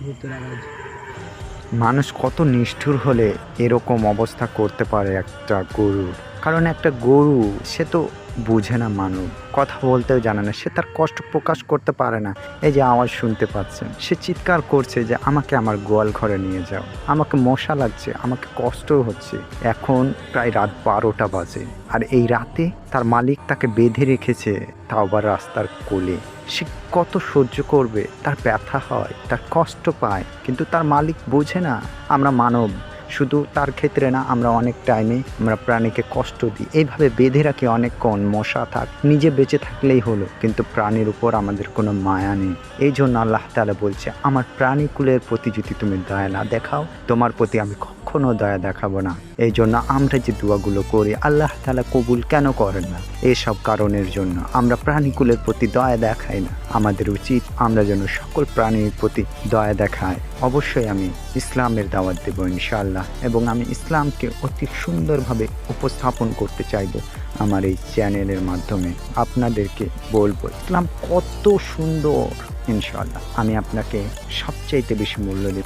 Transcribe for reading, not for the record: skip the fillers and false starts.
ভূতের আওয়াজ। মানুষ কত নিষ্ঠুর হলে এরকম অবস্থা করতে পারে একটা গরুর। কারণ একটা গরু সে তো বুঝে না মানব, কথা বলতেও জানে না, সে তার কষ্ট প্রকাশ করতে পারে না। এই যে আওয়াজ শুনতে পাচ্ছেন, সে চিৎকার করছে যে আমাকে আমার গোয়াল ঘরে নিয়ে যাও, আমাকে মশা লাগছে, আমাকে কষ্ট হচ্ছে। এখন প্রায় রাত 12টা বাজে, আর এই রাতে তার মালিক তাকে বেঁধে রেখেছে, তাও আবার রাস্তার কোলে। সে কত সহ্য করবে, তার ব্যথা হয়, তার কষ্ট পায়, কিন্তু তার মালিক বোঝে না। আমরা মানব, শুধু তার ক্ষেত্রে না, আমরা অনেক টাইমে আমরা প্রাণীকে কষ্ট দিই, এইভাবে বেঁধে রাখি অনেকক্ষণ। মশা থাক, নিজে বেঁচে থাকলেই হলো, কিন্তু প্রাণীর উপর আমাদের কোনো মায়া নেই। এই জন্য আল্লাহ তাআলা বলছে, আমার প্রাণীকুলের প্রতি যদি তুমি দয়া না দেখাও, তোমার প্রতি আমি কখনো দয়া দেখাবো না। এই জন্য আমরা যে দোয়াগুলো করি আল্লাহ তাআলা কবুল কেন করেন না? এসব কারণের জন্য আমরা প্রাণীকুলের প্রতি দয়া দেখাই না। আমাদের উচিত আমরা যেন সকল প্রাণীর প্রতি দয়া দেখাই। অবশ্যই আমি ইসলামের দাওয়াত দেব ইনশাআল্লাহ, এবং আমি ইসলামকে অতি সুন্দরভাবে উপস্থাপন করতে চাইব আমার এই চ্যানেলের মাধ্যমে। আপনাদেরকে বলবো ইসলাম কত সুন্দর। ইনশাআল্লাহ আমি আপনাকে সবচাইতে বেশি মূল্য দেব।